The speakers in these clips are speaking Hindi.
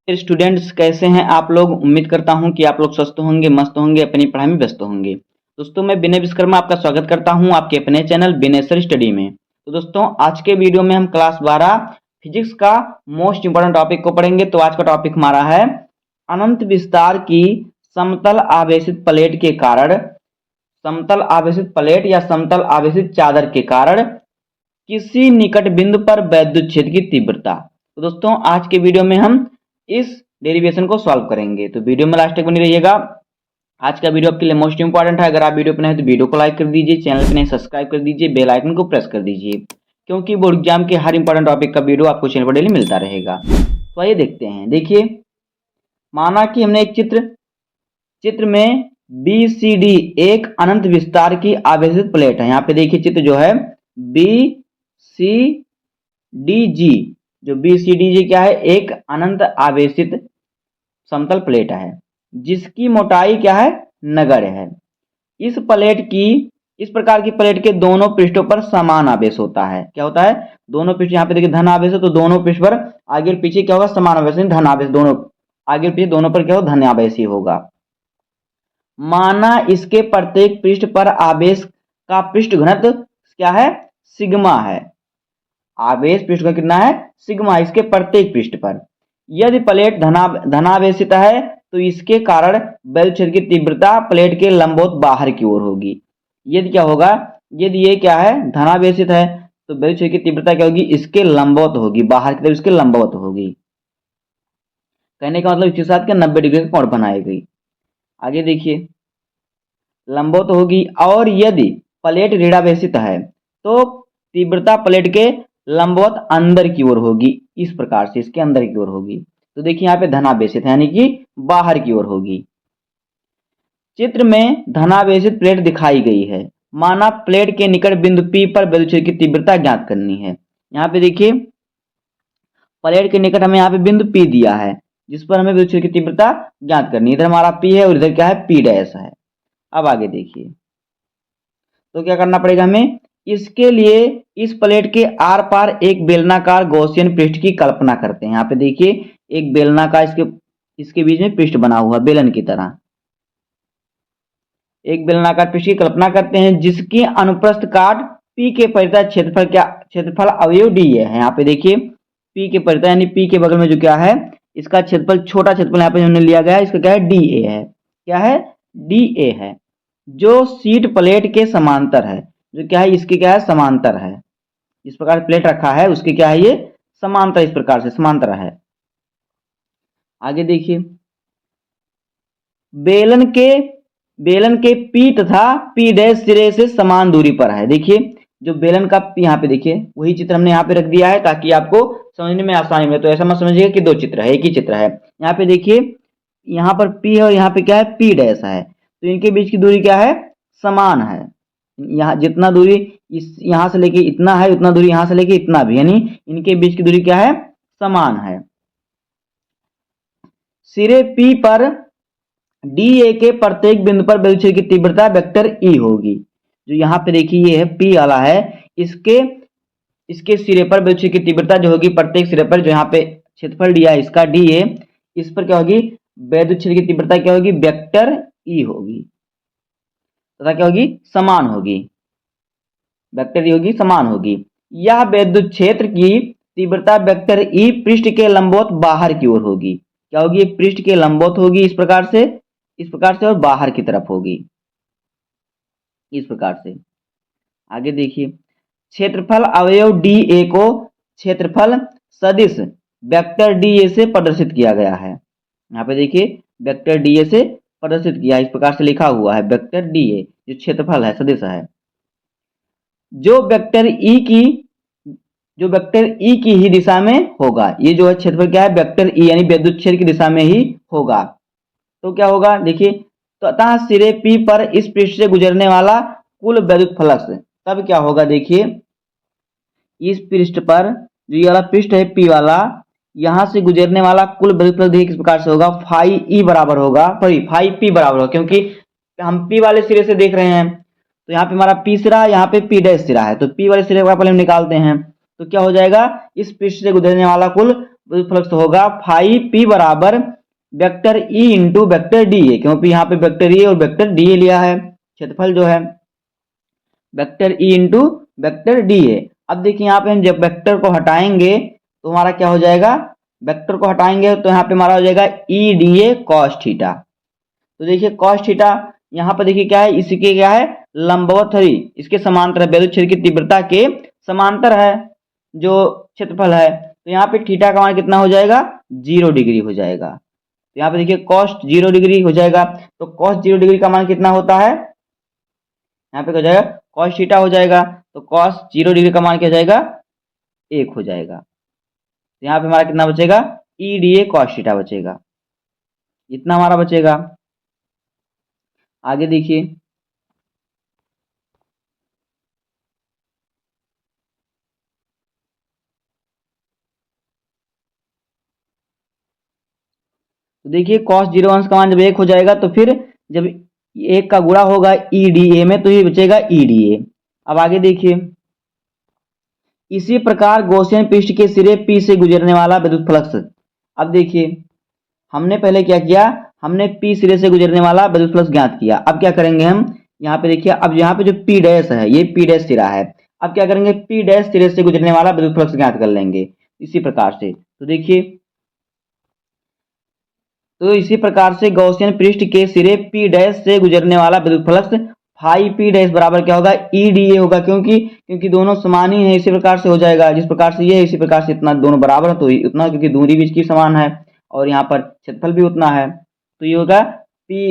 स्टूडेंट्स कैसे हैं आप लोग। उम्मीद करता हूं कि आप लोग स्वस्थ होंगे, मस्त होंगे, अपनी पढ़ाई में व्यस्त होंगे। दोस्तों मैं विनय विश्वकर्मा आपका स्वागत करता हूं आपके अपने चैनल विनय सर स्टडी में। तो दोस्तों आज के वीडियो में हम क्लास 12 फिजिक्स का मोस्ट इंपोर्टेंट टॉपिक को पढ़ेंगे। तो आज का टॉपिक हमारा है अनंत विस्तार की समतल आवेशित प्लेट के कारण, समतल आवेशित प्लेट या समतल आवेशित चादर के कारण किसी निकट बिंदु पर वैद्युत क्षेत्र की तीव्रता। तो दोस्तों आज के वीडियो में हम इस डेरिवेशन को सॉल्व करेंगे, तो वीडियो में लास्ट तक बनी रहिएगा। आज का वीडियो आपके लिए मोस्ट इंपॉर्टेंट है। अगर आप वीडियो पर नए हैं तो वीडियो को लाइक कर दीजिए, चैनल पर नए सब्सक्राइब कर दीजिए, बेल आइकन को प्रेस कर दीजिए, क्योंकि बोर्ड एग्जाम के हर इंपॉर्टेंट टॉपिक का वीडियो आपको चैनल पर डेली मिलता रहेगा। तो आइए देखते हैं। देखिए, माना कि हमने एक चित्र में बी सी डी एक अनंत विस्तार की आवेशित प्लेट है। यहाँ पे देखिए चित्र जो है बी सी डी जी, जो बी सी डी जी क्या है, एक अनंत आवेशित समतल प्लेट है जिसकी मोटाई क्या है, नगण्य है। इस प्रकार की प्लेट के दोनों पृष्ठों पर समान आवेश होता है। क्या होता है, दोनों पृष्ठ, यहाँ पे देखिए धन आवेश है तो दोनों पृष्ठ पर आगे और पीछे क्या होगा, समान आवेश, धन आवेश, दोनों आगे और पीछे दोनों पर क्या होगा, धन आवेश ही होगा। माना इसके प्रत्येक पृष्ठ पर आवेश का पृष्ठ घनत्व क्या है, सिग्मा है। आवेश पृष्ठ का कितना है, सिग्मा, इसके प्रत्येक पृष्ठ पर। यदि प्लेट धनावेशित है तो इसके कारण वैद्युत क्षेत्र की तीव्रता प्लेट के लंबवत बाहर की ओर होगी। यदि क्या होगा, यदि ये क्या है, धनावेशित है तो वैद्युत क्षेत्र की तीव्रता क्या होगी, इसके लंबवत होगी, बाहर की तरफ इसके लंबवत होगी। कहने का मतलब इसके साथ क्या 90 डिग्री का कोण बनाएगी। आगे देखिए, लंबवत होगी। और यदि प्लेट ऋणावेशित है तो तीव्रता प्लेट के लंबवत अंदर की ओर होगी, इस प्रकार से इसके अंदर की ओर होगी। तो देखिए यहाँ पे धनावेशित है यानी कि बाहर की ओर होगी। चित्र में धनावेशित प्लेट दिखाई गई है। माना प्लेट के निकट बिंदु P पर वैद्युत क्षेत्र की तीव्रता ज्ञात करनी है। यहाँ पे देखिए प्लेट के निकट हमें यहाँ पे बिंदु P दिया है जिस पर हमें वैद्युत क्षेत्र की तीव्रता ज्ञात करनी है। इधर हमारा P है और इधर क्या है, P डैश है। अब आगे देखिए, तो क्या करना पड़ेगा हमें, इसके लिए इस प्लेट के आर पार एक बेलनाकार गॉसियन पृष्ठ की कल्पना करते हैं। यहाँ पे देखिए एक बेलनाकार इसके बीच में पृष्ठ बना हुआ बेलन की तरह, एक बेलनाकार पृष्ठ की कल्पना करते हैं जिसकी अनुप्रस्थ काट P के परितः क्षेत्रफल अवयव डी है। यहाँ पे देखिए P के परितः यानी P के बगल में जो क्या है, इसका क्षेत्रफल, छोटा क्षेत्रफल यहाँ पे हमने लिया गया है, इसका क्या है, डी ए है। क्या है, डी ए है, जो शीट प्लेट के समांतर है, जो क्या है, इसके क्या है, समांतर है। इस प्रकार प्लेट रखा है उसके क्या है, ये समांतर, इस प्रकार से समांतर है। आगे देखिए, बेलन के P तथा P डैश सिरे से समान दूरी पर है। देखिए जो बेलन का यहाँ पे देखिए वही चित्र हमने यहाँ पे रख दिया है ताकि आपको समझने में आसानी मिले। तो ऐसा मत समझिएगा कि दो चित्र है, एक ही चित्र है। यहाँ पे देखिए यहाँ पर P है और यहाँ पे क्या है, P डैश है, तो इनके बीच की दूरी क्या है, समान है। यहाँ जितना दूरी इस यहाँ से लेके इतना है, उतना दूरी यहाँ से लेके इतना भी, यानी इनके बीच की दूरी क्या है, समान है। सिरे P पर डी ए के प्रत्येक बिंदु पर वैद्युत क्षेत्र की तीव्रता वेक्टर E होगी। जो यहाँ पे देखिए ये है P वाला है, इसके सिरे पर वैद्युत क्षेत्र की तीव्रता जो होगी, प्रत्येक सिरे पर जो यहाँ पे क्षेत्रफल दिया है इसका डी ए, इस पर क्या होगी, वैद्युत क्षेत्र की तीव्रता क्या होगी, वेक्टर E होगी, तथा क्या होगी, समान होगी, वेक्टर E होगी, समान होगी। यह वैद्युत क्षेत्र की तीव्रता वेक्टर E पृष्ठ के लंबवत बाहर की ओर होगी। क्या होगी, पृष्ठ के लंबवत होगी, इस प्रकार से, और बाहर की तरफ होगी, इस प्रकार से। आगे देखिए, क्षेत्रफल अवयव डी ए को क्षेत्रफल सदिश वेक्टर डी ए से प्रदर्शित किया गया है। यहाँ पे देखिए वेक्टर डी ए से प्रदर्शित किया है, इस प्रकार से लिखा हुआ है वेक्टर डी ए, जो क्षेत्रफल है, सदिश है, जो वेक्टर ई की ही दिशा में होगा। ये जो है क्षेत्रफल क्या है, वेक्टर ई यानी विद्युत क्षेत्र की दिशा में ही होगा। तो क्या होगा, देखिए, तो अतः सिरे P पर इस पृष्ठ से गुजरने वाला कुल वैद्युत फ्लक्स तब क्या होगा, देखिए इस पृष्ठ पर जो ये वाला पृष्ठ है P वाला, यहां से गुजरने वाला कुल वैद्युत फ्लक्स देखिए किस प्रकार से होगा, फाई E बराबर होगा, सॉरी फाई P बराबर होगा, क्योंकि हम P वाले सिरे से देख रहे हैं। तो यहाँ पे हमारा P सिरा, यहाँ पे P डैश सिरा है, तो P वाले सिरे का पहले हम निकालते हैं। तो क्या हो जाएगा, इस पृष्ठ से गुजरने वाला कुल फ्लक्स होगा फाई पी बराबर vector E into vector D A, क्योंकि यहाँ पे वेक्टर ई और वेक्टर डी ए लिया है, क्षेत्रफल जो है vector E into vector D A. अब देखिए यहाँ पे हम जब वेक्टर को हटाएंगे तो हमारा क्या हो जाएगा, वेक्टर को हटाएंगे तो यहाँ पे हमारा हो जाएगा ई डी ए कॉस थीटा। तो देखिए कॉस थीटा यहाँ पर देखिए क्या है, इसके क्या है लंबवत है, इसके समांतर है, विद्युत क्षेत्र की तीव्रता के समांतर है जो क्षेत्रफल है। तो यहाँ पे थीटा का मान कितना हो जाएगा, 0 डिग्री हो जाएगा। तो यहाँ पे देखिए कॉस 0 डिग्री हो जाएगा। तो कॉस 0 डिग्री का मान कितना होता है, यहाँ पे क्या हो जाएगा कॉस थीटा हो जाएगा। तो कॉस 0 डिग्री का मान क्या हो जाएगा, 1 हो जाएगा। तो यहाँ पे हमारा कितना बचेगा, ई डी ए कॉस थीटा बचेगा, इतना हमारा बचेगा। आगे देखिए तो देखिए cos 0 अंश का मान जब 1 हो जाएगा तो फिर जब 1 का गुणा होगा ई डी ए में तो ये बचेगा ई डी ए। अब आगे देखिए इसी प्रकार गॉसियन पृष्ठ के सिरे P से गुजरने वाला विद्युत फ्लक्स। अब देखिए हमने पहले क्या किया, हमने P सिरे से गुजरने वाला विद्युत फ्लक्स ज्ञात किया। अब क्या करेंगे हम, यहाँ पे देखिए अब यहाँ पे जो P डैश है ये P डैश सिरा है। अब क्या करेंगे, P डैश सिरे से गुजरने वाला विद्युत फ्लक्स ज्ञात कर लेंगे इसी प्रकार से। तो देखिए तो इसी प्रकार से गॉसियन पृष्ठ के सिरे P डैश से गुजरने वाला विद्युत फ्लक्स फाई P डैश बराबर क्या होगा, ई डी ए होगा, क्योंकि दोनों समान ही है, इसी प्रकार से हो जाएगा। जिस प्रकार से ये है इसी प्रकार से इतना दोनों बराबर है तो उतना, क्योंकि दूरी भी इसकी समान है और यहाँ पर क्षेत्रफल भी उतना है। तो ये होगा P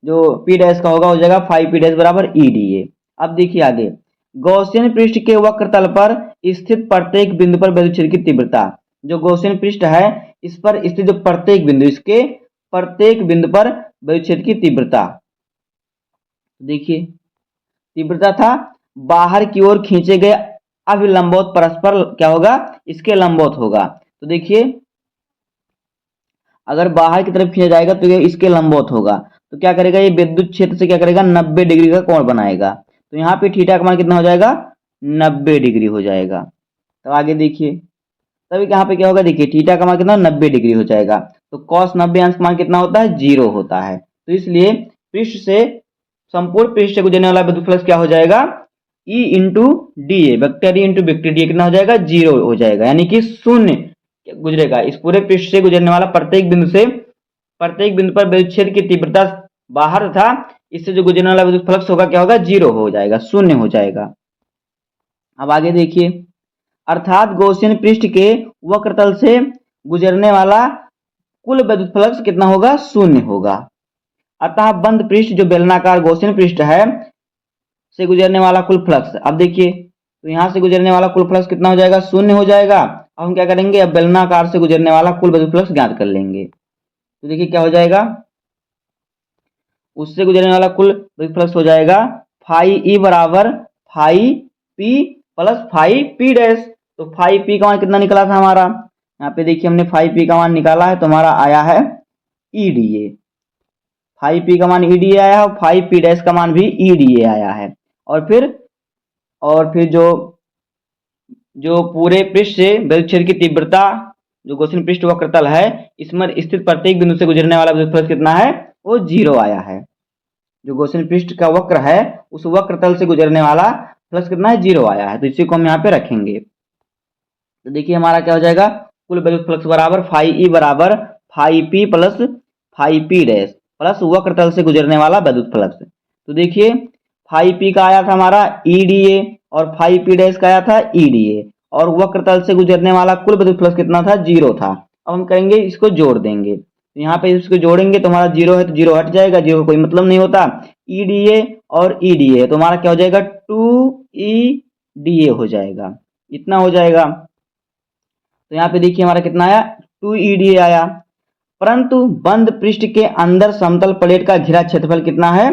जो P डैश का होगा हो जाएगा फाई P डैश बराबर ई डी ए। अब देखिए आगे गॉसियन पृष्ठ के वक्र तल पर स्थित प्रत्येक बिंदु पर विद्युत क्षेत्र की तीव्रता, जो गॉसियन पृष्ठ है इस पर स्थित जो प्रत्येक बिंदु, इसके प्रत्येक बिंदु पर विद्युत क्षेत्र की तीव्रता, देखिए तीव्रता था बाहर की ओर खींचे गए अभिलंबोत परस्पर क्या होगा, इसके लंबवत होगा। तो देखिए अगर बाहर की तरफ खींचा जाएगा तो ये इसके लंबवत होगा। तो क्या करेगा, ये विद्युत क्षेत्र से क्या करेगा 90 डिग्री का कोण बनाएगा। तो यहाँ पे थीटा का मान कितना हो जाएगा, 90 डिग्री हो जाएगा। तो आगे देखिए तभी यहाँ पे क्या होगा, देखिए थीटा का मान कितना 90 डिग्री हो जाएगा। तो कॉस 90 अंश का मान कितना होता है, 0 होता है। तो इसलिए पृष्ठ से संपूर्ण पृष्ठ से गुजरने वाला विद्युत फ्लक्स क्या हो जाएगा, E into D A, vector E into vector D A कितना हो जाएगा, 0 हो जाएगा, यानी कि शून्य गुजरेगा। इस पूरे पृष्ठ से गुजरने वाला प्रत्येक बिंदु पर विद्युत क्षेत्र की तीव्रता बाहर था, इससे जो गुजरने वाला विद्युत फ्लक्स होगा क्या होगा, 0 हो जाएगा, शून्य हो जाएगा। अब आगे देखिए अर्थात गॉसियन पृष्ठ के वक्रतल से गुजरने वाला कुल विद्युत फ्लक्स कितना होगा, शून्य होगा। अतः बंद पृष्ठ जो बेलनाकार गॉसियन पृष्ठ है से गुजरने वाला कुल फ्लक्स, अब देखिए तो यहां से गुजरने वाला कुल फ्लक्स कितना हो जाएगा, शून्य हो जाएगा। अब हम क्या करेंगे, अब बेलनाकार से गुजरने वाला कुल विद्युत फ्लक्स ज्ञात कर लेंगे। तो देखिए क्या हो जाएगा, उससे गुजरने वाला कुल विद्युत फ्लक्स हो जाएगा फाई ई बराबर phi P plus phi P dash. तो फाई पी का मान कितना निकला था हमारा, यहाँ पे देखिए हमने फाई पी का मान निकाला है तो हमारा आया है E D A. Phi P का मान ई डी ए आया है, फाई पी डैश का मान भी ई डी ए आया है। और फिर जो जो पूरे पृष्ठ से विद्युत क्षेत्र की तीव्रता जो गॉसियन पृष्ठ वक्रतल है इसमें स्थित प्रत्येक बिंदु से गुजरने वाला विद्युत फ्लक्स कितना है, वो 0 आया है। जो गॉसियन पृष्ठ का वक्र है उस वक्रतल से गुजरने वाला फ्लक्स कितना है, 0 आया है। तो इसी को हम यहाँ पे रखेंगे। तो देखिए हमारा क्या हो जाएगा, कुल विद्युत फ्लक्स बराबर फाई ई बराबर phi P plus phi P dash plus वक्रतल से गुजरने वाला विद्युत फ्लक्स। तो देखिए फाई पी का आया था हमारा ई डी ए और फाई पी डैश का आया था ई डी ए, और वक्रतल से गुजरने वाला कुल विद्युत फ्लक्स कितना था, 0 था। अब हम करेंगे इसको जोड़ देंगे, तो यहाँ पे इसको जोड़ेंगे तो हमारा 0 है तो 0 हट जाएगा, 0 का कोई मतलब नहीं होता। ई डी ए और ई डी ए तो हमारा क्या हो जाएगा, 2 ई डी ए हो जाएगा, इतना हो जाएगा। तो यहाँ पे देखिए हमारा कितना आया, 2 ई डी ए आया। परंतु बंद पृष्ठ के अंदर समतल प्लेट का घिरा क्षेत्रफल कितना है,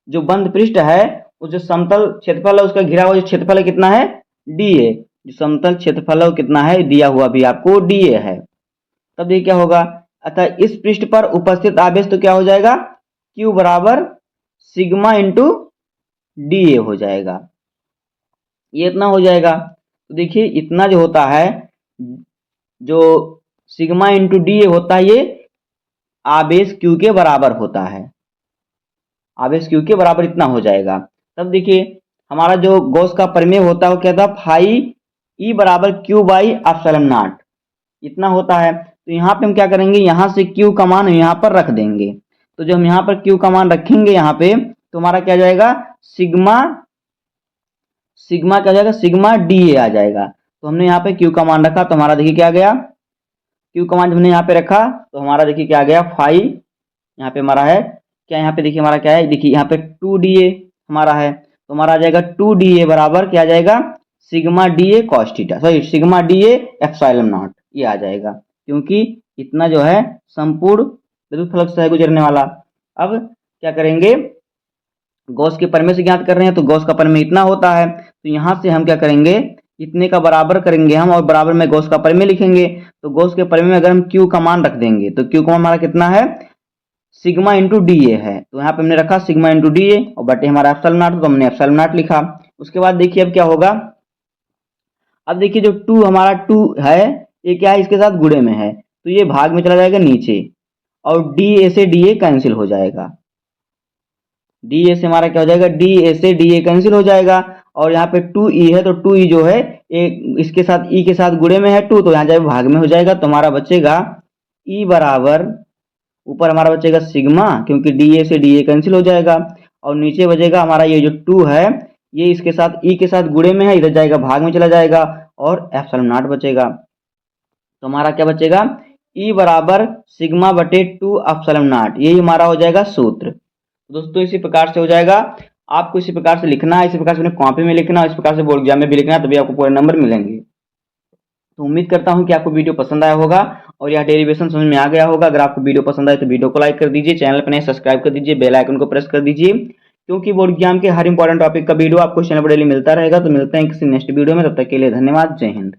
जो बंद पृष्ठ है वो जो समतल क्षेत्रफल है उसका घिरा हुआ जो क्षेत्रफल है कितना है, डी ए। जो समतल क्षेत्रफल है वो कितना है, दिया हुआ भी आपको डी ए है। तब ये क्या होगा, अतः इस पृष्ठ पर उपस्थित आवेश तो क्या हो जाएगा, Q बराबर सिग्मा इंटू डी ए हो जाएगा, ये इतना हो जाएगा। तो देखिए इतना जो होता है, जो सिग्मा इंटू डी ए होता है, ये आवेश क्यू के बराबर होता है, आवेश क्यू के बराबर इतना हो जाएगा। तब देखिए हमारा जो गॉस का प्रमेय होता है वो क्या था, फाई ई बराबर क्यू बाई एप्सिलॉन नॉट, इतना होता है। तो यहाँ पे हम क्या करेंगे, यहाँ से क्यू का मान यहाँ पर रख देंगे। तो जब हम यहाँ पर क्यू का मान रखेंगे यहाँ पे, तो हमारा क्या जाएगा, सिग्मा सिग्मा क्या जाएगा, सिग्मा डी ए आ जाएगा। तो हमने यहाँ पे क्यू का मान रखा, तो हमारा देखिए क्या गया, क्यू का मान जब हमने यहाँ पे रखा तो हमारा देखिए क्या गया, फाई, यहाँ पे हमारा है क्या, यहाँ पे देखिए हमारा क्या है, देखिए यहाँ पे 2 DA हमारा है, तो हमारा आ जाएगा 2 DA बराबर क्या आ जाएगा, sigma D A cos theta, sorry sigma D A epsilon not, ये आ जाएगा, क्योंकि इतना जो है संपूर्ण विद्युत फलक से है गुजरने वाला। अब क्या करेंगे, गॉस के प्रमेय से ज्ञात कर रहे हैं, तो गॉस का प्रमेय इतना होता है, तो यहाँ से हम क्या करेंगे, इतने का बराबर करेंगे हम, और बराबर में गॉस का प्रमेय लिखेंगे। तो गॉस के प्रमेय में अगर हम क्यू का मान रख देंगे, तो क्यू का मान हमारा कितना है, सिग्मा इंटू डी ए है, तो यहाँ पे हमने रखा सिग्मा इंटू डी ए, और बटे हमारा एप्सिलॉन नॉट, तो हमने एप्सिलॉन नॉट लिखा। उसके बाद देखिए अब क्या होगा, अब देखिए जो 2 हमारा 2 है, ये क्या है, इसके साथ गुणे में है, तो ये भाग में चला जाएगा नीचे, और डी ए से डी ए कैंसिल हो जाएगा, डी ए से हमारा क्या हो जाएगा, डी ए से डी ए कैंसिल हो जाएगा। और यहाँ पे 2E है, तो 2E जो है एक इसके साथ ई के साथ गुणे में है 2, तो यहाँ जाए भाग में हो जाएगा, तो हमारा बचेगा ई बराबर, ऊपर हमारा बचेगा सिग्मा, क्योंकि डी ए से डी ए कैंसिल हो जाएगा, और नीचे बचेगा हमारा ये जो 2 है, ये इसके साथ ई के साथ गुणे में है, इधर जाएगा भाग में चला जाएगा, और एप्सिलॉन नॉट बचेगा। तो हमारा क्या बचेगा, ई बराबर सिग्मा बटे 2 एप्सिलॉन नॉट, यही हमारा हो जाएगा सूत्र। दोस्तों इसी प्रकार से हो जाएगा, आपको इसी प्रकार से लिखना है, इसी प्रकार से अपने कॉपी में लिखना है, इस प्रकार से बोर्ड एग्जाम में भी लिखना है, तभी आपको पूरे नंबर मिलेंगे। तो उम्मीद करता हूं कि आपको वीडियो पसंद आया होगा और यह डेरिवेशन समझ में आ गया होगा। अगर आपको वीडियो पसंद आए तो वीडियो को लाइक कर दीजिए, चैनल पर नए सब्सक्राइब कर दीजिए, बेल आइकन को प्रेस कर दीजिए, क्योंकि बोर्ड एग्जाम के हर इंपॉर्टेंट टॉपिक का वीडियो आपको चैनल पर डेली मिलता रहेगा। तो मिलते हैं किसी नेक्स्ट वीडियो में, तब तक के लिए धन्यवाद, जय हिंद।